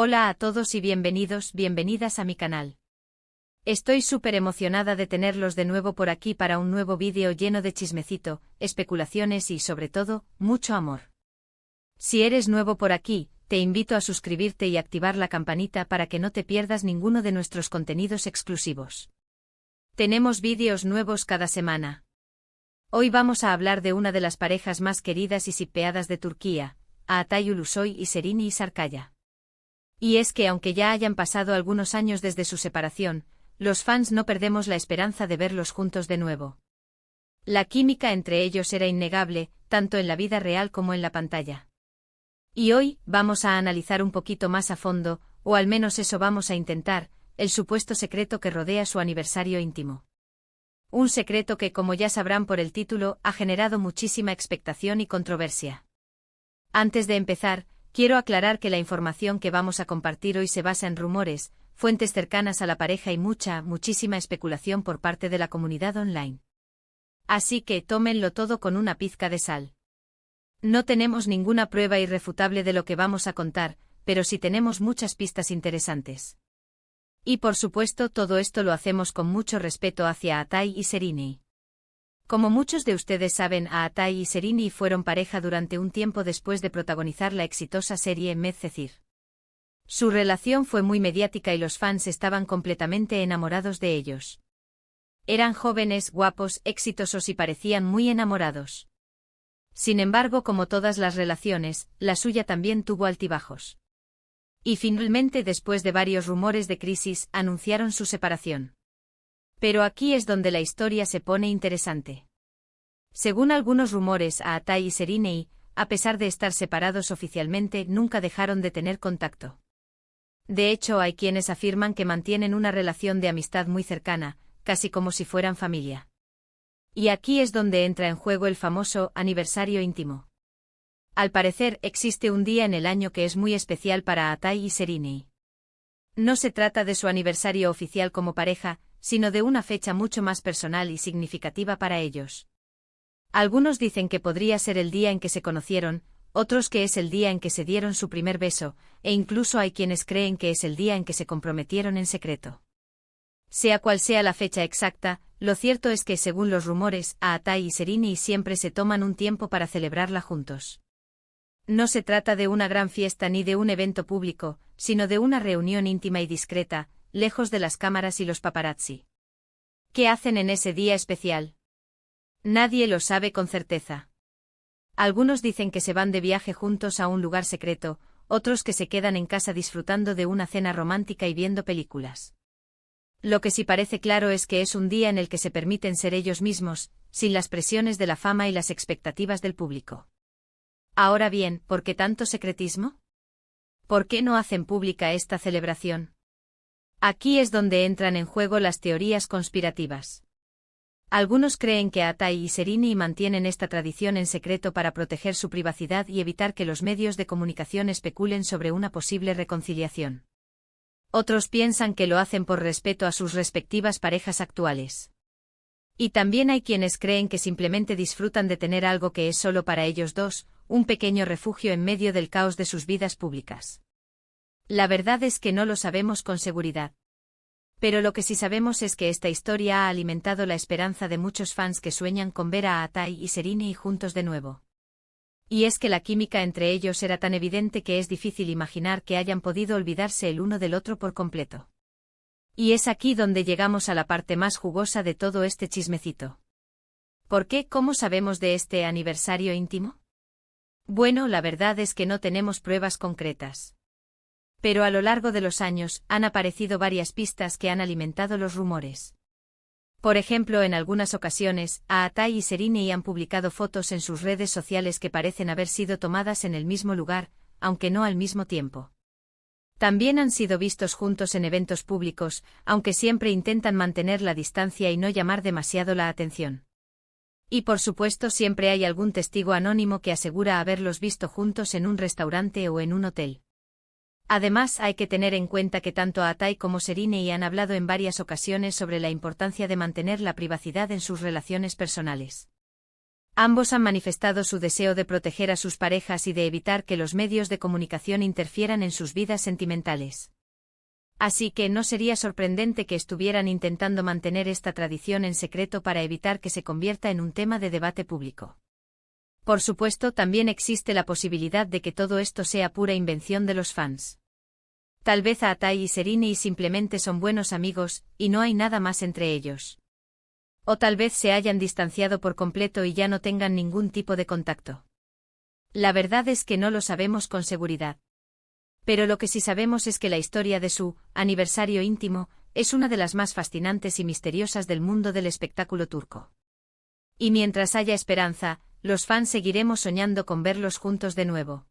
Hola a todos y bienvenidas a mi canal. Estoy súper emocionada de tenerlos de nuevo por aquí para un nuevo vídeo lleno de chismecito, especulaciones y sobre todo, mucho amor. Si eres nuevo por aquí, te invito a suscribirte y activar la campanita para que no te pierdas ninguno de nuestros contenidos exclusivos. Tenemos vídeos nuevos cada semana. Hoy vamos a hablar de una de las parejas más queridas y shippeadas de Turquía, Atay Ulusoy y Serini Sarıkaya. Y es que aunque ya hayan pasado algunos años desde su separación, los fans no perdemos la esperanza de verlos juntos de nuevo. La química entre ellos era innegable, tanto en la vida real como en la pantalla. Y hoy, vamos a analizar un poquito más a fondo, o al menos eso vamos a intentar, el supuesto secreto que rodea su aniversario íntimo. Un secreto que, como ya sabrán por el título, ha generado muchísima expectación y controversia. Antes de empezar, quiero aclarar que la información que vamos a compartir hoy se basa en rumores, fuentes cercanas a la pareja y muchísima especulación por parte de la comunidad online. Así que tómenlo todo con una pizca de sal. No tenemos ninguna prueba irrefutable de lo que vamos a contar, pero sí tenemos muchas pistas interesantes. Y por supuesto todo esto lo hacemos con mucho respeto hacia Atay y Serini. Como muchos de ustedes saben, Atay y Serini fueron pareja durante un tiempo después de protagonizar la exitosa serie Medcezir. Su relación fue muy mediática y los fans estaban completamente enamorados de ellos. Eran jóvenes, guapos, exitosos y parecían muy enamorados. Sin embargo, como todas las relaciones, la suya también tuvo altibajos. Y finalmente, después de varios rumores de crisis, anunciaron su separación. Pero aquí es donde la historia se pone interesante. Según algunos rumores, Atay y Serini, a pesar de estar separados oficialmente, nunca dejaron de tener contacto. De hecho, hay quienes afirman que mantienen una relación de amistad muy cercana, casi como si fueran familia. Y aquí es donde entra en juego el famoso aniversario íntimo. Al parecer, existe un día en el año que es muy especial para Atay y Serini. No se trata de su aniversario oficial como pareja, sino de una fecha mucho más personal y significativa para ellos. Algunos dicen que podría ser el día en que se conocieron, otros que es el día en que se dieron su primer beso, e incluso hay quienes creen que es el día en que se comprometieron en secreto. Sea cual sea la fecha exacta, lo cierto es que según los rumores, Atay y Serini siempre se toman un tiempo para celebrarla juntos. No se trata de una gran fiesta ni de un evento público, sino de una reunión íntima y discreta, lejos de las cámaras y los paparazzi. ¿Qué hacen en ese día especial? Nadie lo sabe con certeza. Algunos dicen que se van de viaje juntos a un lugar secreto, otros que se quedan en casa disfrutando de una cena romántica y viendo películas. Lo que sí parece claro es que es un día en el que se permiten ser ellos mismos, sin las presiones de la fama y las expectativas del público. Ahora bien, ¿por qué tanto secretismo? ¿Por qué no hacen pública esta celebración? Aquí es donde entran en juego las teorías conspirativas. Algunos creen que Atay y Serini mantienen esta tradición en secreto para proteger su privacidad y evitar que los medios de comunicación especulen sobre una posible reconciliación. Otros piensan que lo hacen por respeto a sus respectivas parejas actuales. Y también hay quienes creen que simplemente disfrutan de tener algo que es solo para ellos dos, un pequeño refugio en medio del caos de sus vidas públicas. La verdad es que no lo sabemos con seguridad. Pero lo que sí sabemos es que esta historia ha alimentado la esperanza de muchos fans que sueñan con ver a Atay y Serini juntos de nuevo. Y es que la química entre ellos era tan evidente que es difícil imaginar que hayan podido olvidarse el uno del otro por completo. Y es aquí donde llegamos a la parte más jugosa de todo este chismecito. ¿Por qué? ¿Cómo sabemos de este aniversario íntimo? Bueno, la verdad es que no tenemos pruebas concretas. Pero a lo largo de los años, han aparecido varias pistas que han alimentado los rumores. Por ejemplo, en algunas ocasiones, Atay y Serini han publicado fotos en sus redes sociales que parecen haber sido tomadas en el mismo lugar, aunque no al mismo tiempo. También han sido vistos juntos en eventos públicos, aunque siempre intentan mantener la distancia y no llamar demasiado la atención. Y por supuesto siempre hay algún testigo anónimo que asegura haberlos visto juntos en un restaurante o en un hotel. Además, hay que tener en cuenta que tanto Atay como Serini han hablado en varias ocasiones sobre la importancia de mantener la privacidad en sus relaciones personales. Ambos han manifestado su deseo de proteger a sus parejas y de evitar que los medios de comunicación interfieran en sus vidas sentimentales. Así que no sería sorprendente que estuvieran intentando mantener esta tradición en secreto para evitar que se convierta en un tema de debate público. Por supuesto, también existe la posibilidad de que todo esto sea pura invención de los fans. Tal vez Atai y Serrini simplemente son buenos amigos, y no hay nada más entre ellos. O tal vez se hayan distanciado por completo y ya no tengan ningún tipo de contacto. La verdad es que no lo sabemos con seguridad. Pero lo que sí sabemos es que la historia de su aniversario íntimo es una de las más fascinantes y misteriosas del mundo del espectáculo turco. Y mientras haya esperanza, los fans seguiremos soñando con verlos juntos de nuevo.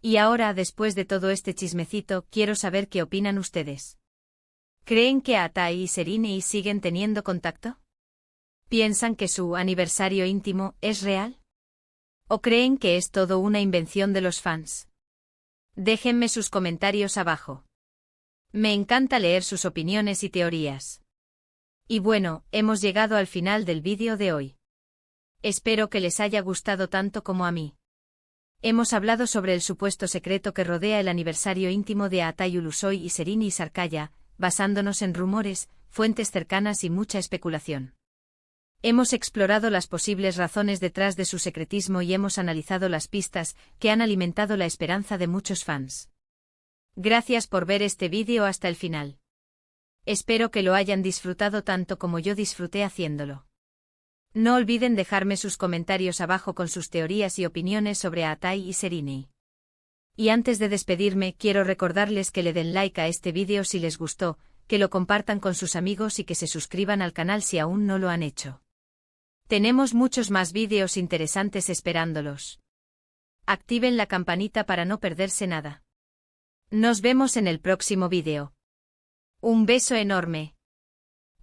Y ahora, después de todo este chismecito, quiero saber qué opinan ustedes. ¿Creen que Atai y Serrini siguen teniendo contacto? ¿Piensan que su aniversario íntimo es real? ¿O creen que es todo una invención de los fans? Déjenme sus comentarios abajo. Me encanta leer sus opiniones y teorías. Y bueno, hemos llegado al final del vídeo de hoy. Espero que les haya gustado tanto como a mí. Hemos hablado sobre el supuesto secreto que rodea el aniversario íntimo de Atai Ulusoy y Serrini Sarkaya, basándonos en rumores, fuentes cercanas y mucha especulación. Hemos explorado las posibles razones detrás de su secretismo y hemos analizado las pistas que han alimentado la esperanza de muchos fans. Gracias por ver este vídeo hasta el final. Espero que lo hayan disfrutado tanto como yo disfruté haciéndolo. No olviden dejarme sus comentarios abajo con sus teorías y opiniones sobre Atai y Serrini. Y antes de despedirme, quiero recordarles que le den like a este vídeo si les gustó, que lo compartan con sus amigos y que se suscriban al canal si aún no lo han hecho. Tenemos muchos más vídeos interesantes esperándolos. Activen la campanita para no perderse nada. Nos vemos en el próximo vídeo. Un beso enorme. ***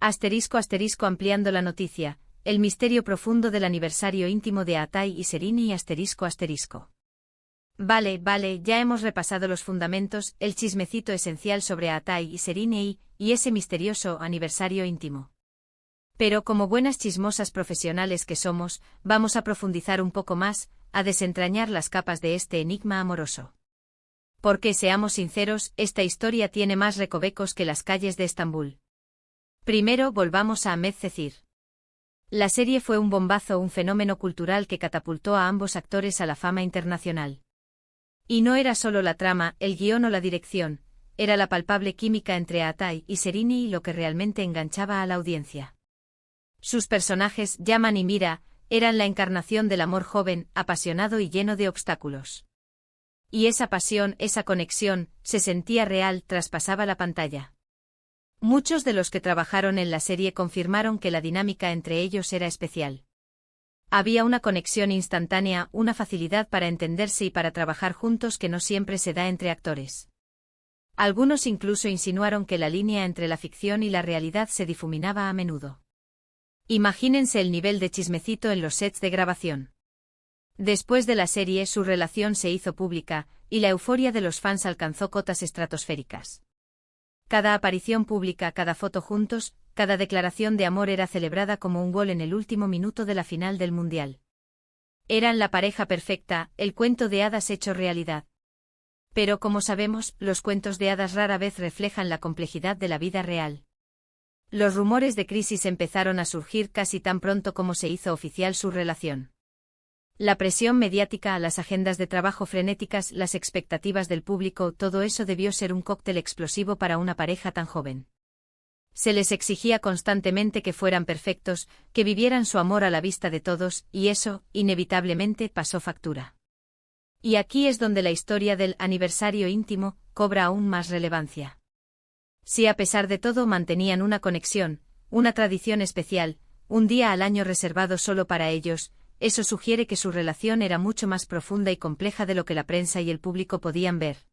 ampliando la noticia, el misterio profundo del aniversario íntimo de Atai y Serrini ***. Vale, ya hemos repasado los fundamentos, el chismecito esencial sobre Atai y Serrini y ese misterioso aniversario íntimo. Pero como buenas chismosas profesionales que somos, vamos a profundizar un poco más, a desentrañar las capas de este enigma amoroso. Porque seamos sinceros, esta historia tiene más recovecos que las calles de Estambul. Primero volvamos a Ahmet Cecir. La serie fue un bombazo, un fenómeno cultural que catapultó a ambos actores a la fama internacional. Y no era solo la trama, el guión o la dirección, era la palpable química entre Atai y Serrini lo que realmente enganchaba a la audiencia. Sus personajes, Yaman y Mira, eran la encarnación del amor joven, apasionado y lleno de obstáculos. Y esa pasión, esa conexión, se sentía real, traspasaba la pantalla. Muchos de los que trabajaron en la serie confirmaron que la dinámica entre ellos era especial. Había una conexión instantánea, una facilidad para entenderse y para trabajar juntos que no siempre se da entre actores. Algunos incluso insinuaron que la línea entre la ficción y la realidad se difuminaba a menudo. Imagínense el nivel de chismecito en los sets de grabación. Después de la serie, su relación se hizo pública, y la euforia de los fans alcanzó cotas estratosféricas. Cada aparición pública, cada foto juntos, cada declaración de amor era celebrada como un gol en el último minuto de la final del Mundial. Eran la pareja perfecta, el cuento de hadas hecho realidad. Pero como sabemos, los cuentos de hadas rara vez reflejan la complejidad de la vida real. Los rumores de crisis empezaron a surgir casi tan pronto como se hizo oficial su relación. La presión mediática, las agendas de trabajo frenéticas, las expectativas del público, todo eso debió ser un cóctel explosivo para una pareja tan joven. Se les exigía constantemente que fueran perfectos, que vivieran su amor a la vista de todos, y eso, inevitablemente, pasó factura. Y aquí es donde la historia del aniversario íntimo cobra aún más relevancia. Si a pesar de todo mantenían una conexión, una tradición especial, un día al año reservado solo para ellos, eso sugiere que su relación era mucho más profunda y compleja de lo que la prensa y el público podían ver.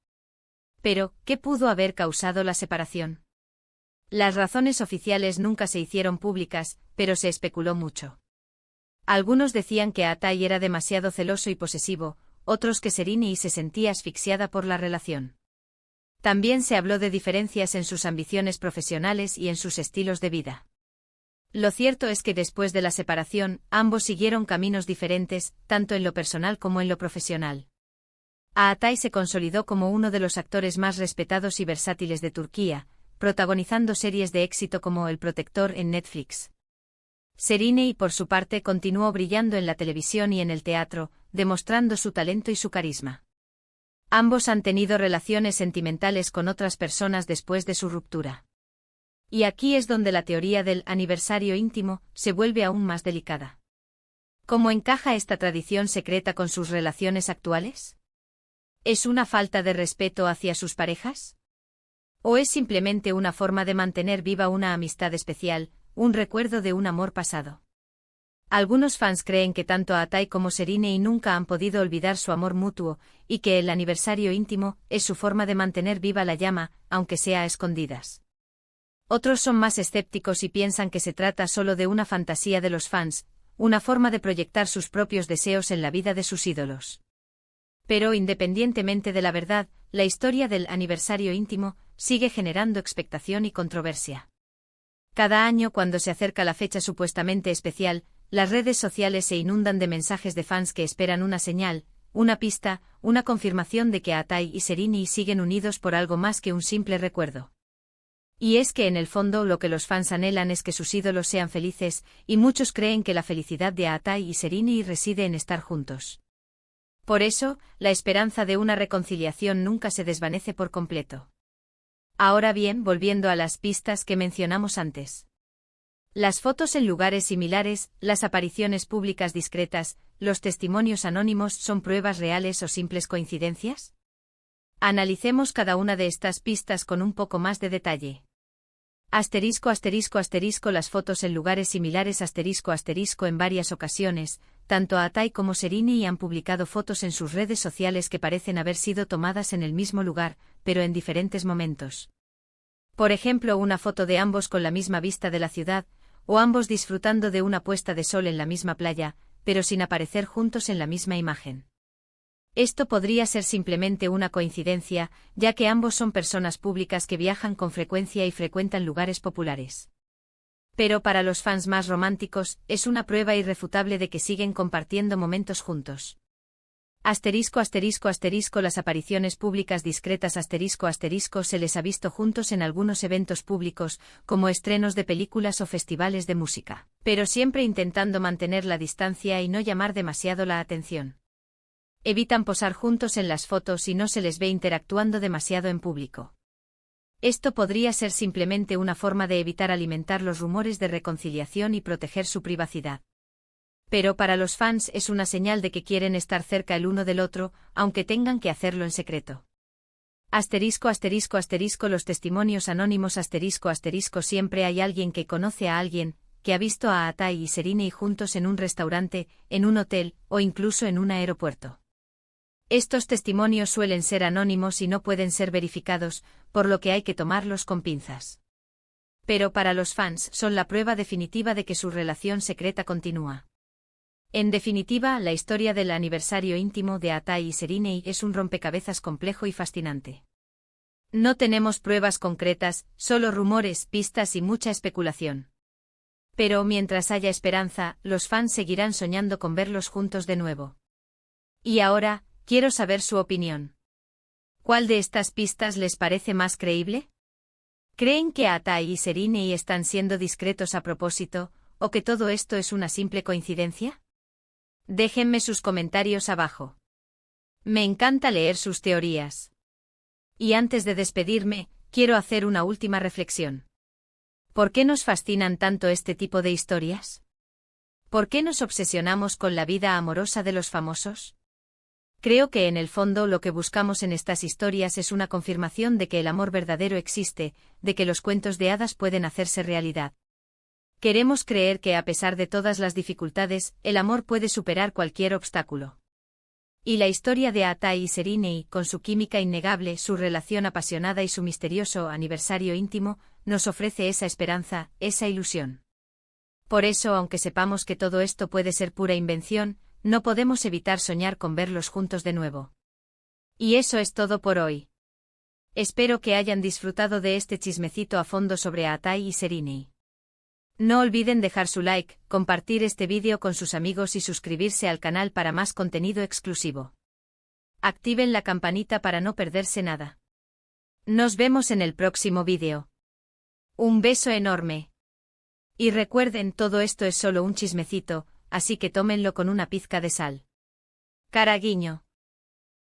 Pero, ¿qué pudo haber causado la separación? Las razones oficiales nunca se hicieron públicas, pero se especuló mucho. Algunos decían que Atai era demasiado celoso y posesivo, otros que Serrini se sentía asfixiada por la relación. También se habló de diferencias en sus ambiciones profesionales y en sus estilos de vida. Lo cierto es que después de la separación, ambos siguieron caminos diferentes, tanto en lo personal como en lo profesional. Atay se consolidó como uno de los actores más respetados y versátiles de Turquía, protagonizando series de éxito como El Protector en Netflix. Şeriney, por su parte, continuó brillando en la televisión y en el teatro, demostrando su talento y su carisma. Ambos han tenido relaciones sentimentales con otras personas después de su ruptura. Y aquí es donde la teoría del aniversario íntimo se vuelve aún más delicada. ¿Cómo encaja esta tradición secreta con sus relaciones actuales? ¿Es una falta de respeto hacia sus parejas? ¿O es simplemente una forma de mantener viva una amistad especial, un recuerdo de un amor pasado? Algunos fans creen que tanto Atay como Şeriney nunca han podido olvidar su amor mutuo, y que el aniversario íntimo es su forma de mantener viva la llama, aunque sea a escondidas. Otros son más escépticos y piensan que se trata solo de una fantasía de los fans, una forma de proyectar sus propios deseos en la vida de sus ídolos. Pero independientemente de la verdad, la historia del aniversario íntimo sigue generando expectación y controversia. Cada año, cuando se acerca la fecha supuestamente especial, las redes sociales se inundan de mensajes de fans que esperan una señal, una pista, una confirmación de que Atay y Şeriney siguen unidos por algo más que un simple recuerdo. Y es que en el fondo lo que los fans anhelan es que sus ídolos sean felices, y muchos creen que la felicidad de Atay y Şeriney reside en estar juntos. Por eso, la esperanza de una reconciliación nunca se desvanece por completo. Ahora bien, volviendo a las pistas que mencionamos antes. Las fotos en lugares similares, las apariciones públicas discretas, los testimonios anónimos, ¿son pruebas reales o simples coincidencias? Analicemos cada una de estas pistas con un poco más de detalle. Asterisco, asterisco, asterisco, las fotos en lugares similares, asterisco, asterisco, en varias ocasiones, tanto Atay como Şeriney han publicado fotos en sus redes sociales que parecen haber sido tomadas en el mismo lugar, pero en diferentes momentos. Por ejemplo, una foto de ambos con la misma vista de la ciudad, o ambos disfrutando de una puesta de sol en la misma playa, pero sin aparecer juntos en la misma imagen. Esto podría ser simplemente una coincidencia, ya que ambos son personas públicas que viajan con frecuencia y frecuentan lugares populares. Pero para los fans más románticos, es una prueba irrefutable de que siguen compartiendo momentos juntos. Asterisco, asterisco, asterisco, las apariciones públicas discretas, asterisco, asterisco, se les ha visto juntos en algunos eventos públicos, como estrenos de películas o festivales de música, pero siempre intentando mantener la distancia y no llamar demasiado la atención. Evitan posar juntos en las fotos y no se les ve interactuando demasiado en público. Esto podría ser simplemente una forma de evitar alimentar los rumores de reconciliación y proteger su privacidad. Pero para los fans es una señal de que quieren estar cerca el uno del otro, aunque tengan que hacerlo en secreto. Asterisco, asterisco, asterisco, los testimonios anónimos, asterisco, asterisco, siempre hay alguien que conoce a alguien, que ha visto a Atay y Şeriney juntos en un restaurante, en un hotel, o incluso en un aeropuerto. Estos testimonios suelen ser anónimos y no pueden ser verificados, por lo que hay que tomarlos con pinzas. Pero para los fans son la prueba definitiva de que su relación secreta continúa. En definitiva, la historia del aniversario íntimo de Atay y Şeriney es un rompecabezas complejo y fascinante. No tenemos pruebas concretas, solo rumores, pistas y mucha especulación. Pero mientras haya esperanza, los fans seguirán soñando con verlos juntos de nuevo. Y ahora, quiero saber su opinión. ¿Cuál de estas pistas les parece más creíble? ¿Creen que Atay y Şeriney están siendo discretos a propósito, o que todo esto es una simple coincidencia? Déjenme sus comentarios abajo. Me encanta leer sus teorías. Y antes de despedirme, quiero hacer una última reflexión. ¿Por qué nos fascinan tanto este tipo de historias? ¿Por qué nos obsesionamos con la vida amorosa de los famosos? Creo que en el fondo lo que buscamos en estas historias es una confirmación de que el amor verdadero existe, de que los cuentos de hadas pueden hacerse realidad. Queremos creer que a pesar de todas las dificultades, el amor puede superar cualquier obstáculo. Y la historia de Atay y Şeriney, con su química innegable, su relación apasionada y su misterioso aniversario íntimo, nos ofrece esa esperanza, esa ilusión. Por eso, aunque sepamos que todo esto puede ser pura invención, no podemos evitar soñar con verlos juntos de nuevo. Y eso es todo por hoy. Espero que hayan disfrutado de este chismecito a fondo sobre Atay y Şeriney. No olviden dejar su like, compartir este vídeo con sus amigos y suscribirse al canal para más contenido exclusivo. Activen la campanita para no perderse nada. Nos vemos en el próximo vídeo. Un beso enorme. Y recuerden, todo esto es solo un chismecito, así que tómenlo con una pizca de sal. Cara guiño.